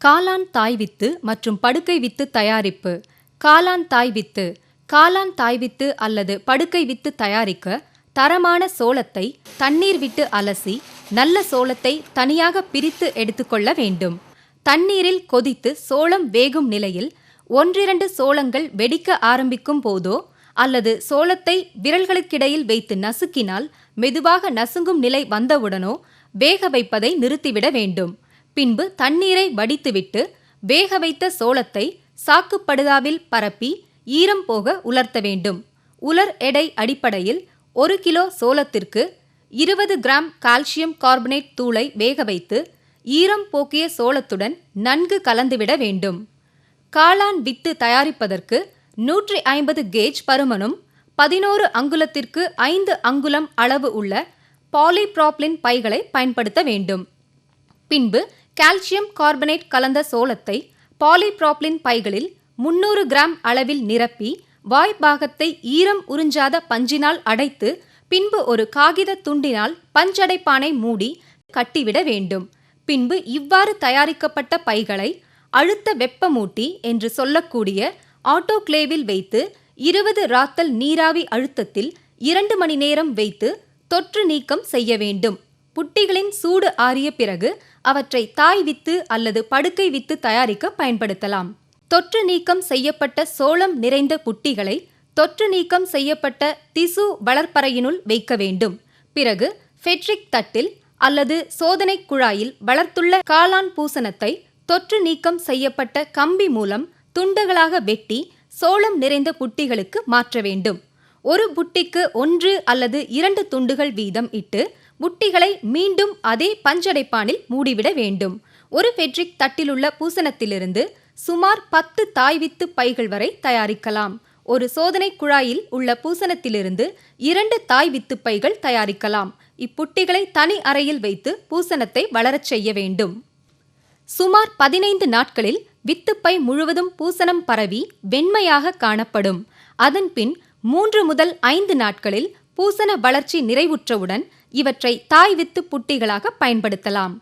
காளான் தாய் வித்து மற்றும் படுக்கை வித்து தயாரிப்பு. காளான் தாய் வித்து. காளான் தாய் வித்து அல்லது படுக்கை வித்து தயாரிக்க தரமான சோளத்தை தண்ணீர் விட்டு அலசி நல்ல சோளத்தை தனியாக பிரித்து எடுத்துக்கொள்ள வேண்டும். தண்ணீரில் கொதித்து சோளம் வேகும் நிலையில் 1-2 சோளங்கள் வெடிக்க ஆரம்பிக்கும் போதோ அல்லது சோளத்தை விரல்களுக்கிடையில் வைத்து நசுக்கினால் மெதுவாக நசுங்கும் நிலை வந்தவுடனோ வேக வைப்பதை நிறுத்திவிட வேண்டும். பின்பு தண்ணீரை வடித்துவிட்டு வேக வைத்த சோளத்தை சாக்குப்படுதாவில் பரப்பி ஈரம் போக உலர்த்த வேண்டும். உலர் எடை அடிப்படையில் 1 கிலோ சோளத்திற்கு 20 கிராம் கால்சியம் கார்பனேட் தூளை வேக வைத்து ஈரம் போக்கிய சோளத்துடன் நன்கு கலந்துவிட வேண்டும். காளான் வித்து தயாரிப்பதற்கு 150 கேஜ் பருமனும் 11 அங்குலத்திற்கு 5 அங்குலம் அளவு உள்ள பாலிப்ராப்ளின் பைகளை பயன்படுத்த வேண்டும். பின்பு கால்சியம் கார்பனேட் கலந்த சோளத்தை பாலிப்ராப்ளின் பைகளில் 300 கிராம் அளவில் நிரப்பி வாய்ப்பாகத்தை ஈரம் உறிஞ்சாத பஞ்சினால் அடைத்து பின்பு ஒரு காகித துண்டினால் பஞ்சடைப்பானை மூடி கட்டிவிட வேண்டும். பின்பு இவ்வாறு தயாரிக்கப்பட்ட பைகளை அழுத்த வெப்பமூட்டி என்று சொல்லக்கூடிய ஆட்டோகிளேவில் வைத்து 20 ராத்தல் நீராவி அழுத்தத்தில் 2 மணி நேரம் வைத்து தொற்று நீக்கம் செய்ய வேண்டும். புட்டிகளின் சூடு ஆறிய பிறகு அவற்றை தாய் வித்து அல்லது படுக்கை வித்து தயாரிக்க பயன்படுத்தலாம். தொற்று நீக்கம் செய்யப்பட்ட சோளம் நிறைந்த புட்டிகளை தொற்று நீக்கம் செய்யப்பட்ட திசு வளர்ப்பறையினுள் வைக்க வேண்டும். பிறகு ஃபெட்ரிக் தட்டில் அல்லது சோதனை குழாயில் வளர்த்துள்ள காளான் பூசணத்தை தொற்று நீக்கம் செய்யப்பட்ட கம்பி மூலம் துண்டுகளாக வெட்டி சோளம் நிறைந்த புட்டிகளுக்கு மாற்ற வேண்டும். ஒரு புட்டிக்கு 1 அல்லது 2 துண்டுகள் வீதம் இட்டு புட்டிகளை மீண்டும் அதே பஞ்சடைப்பானில் மூடிவிட வேண்டும். ஒரு ஃபெட்ரிக் தட்டிலுள்ள பூசணத்திலிருந்து சுமார் 10 தாய் வித்து பைகள் வரை தயாரிக்கலாம். ஒரு சோதனை குழாயில் உள்ள பூசணத்திலிருந்து 2 தாய் வித்து பைகள் தயாரிக்கலாம். இப்புட்டிகளை தனி அறையில் வைத்து பூசணத்தை வளரச் செய்ய வேண்டும். சுமார் 15 நாட்களில் வித்துப்பை முழுவதும் பூசணம் பரவி வெண்மையாக காணப்படும். அதன்பின் 3 முதல் 5 நாட்களில் பூசண வளர்ச்சி நிறைவுற்றவுடன் இவற்றை தாய் வித்து புட்டிகளாக பயன்படுத்தலாம்.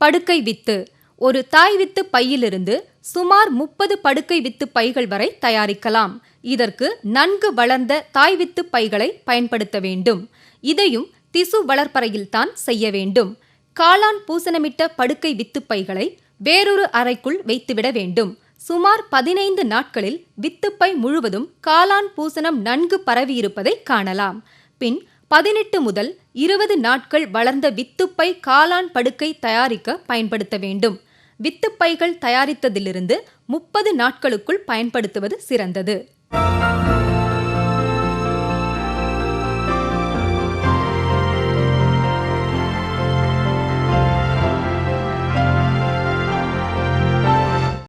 படுக்கை வித்து. ஒரு தாய் வித்து பையிலிருந்து சுமார் 30 படுக்கை வித்து பைகள் வரை தயாரிக்கலாம். இதற்கு நன்கு வளர்ந்த தாய் வித்து பைகளை பயன்படுத்த வேண்டும். இதையும் திசு வளர்ப்பறையில்தான் செய்ய வேண்டும். காளான் பூசணமிட்ட படுக்கை வித்து பைகளை வேறொரு அறைக்குள் வைத்துவிட வேண்டும். சுமார் 15 நாட்களில் வித்துப்பை முழுவதும் காளான் பூசணம் நன்கு பரவியிருப்பதை காணலாம். பின் 18 முதல் 20 நாட்கள் வளர்ந்த வித்துப்பை காளான் படுக்கை தயாரிக்க பயன்படுத்த வேண்டும். வித்துப்பைகள் தயாரித்ததிலிருந்து 30 நாட்களுக்குள் பயன்படுத்துவது சிறந்தது.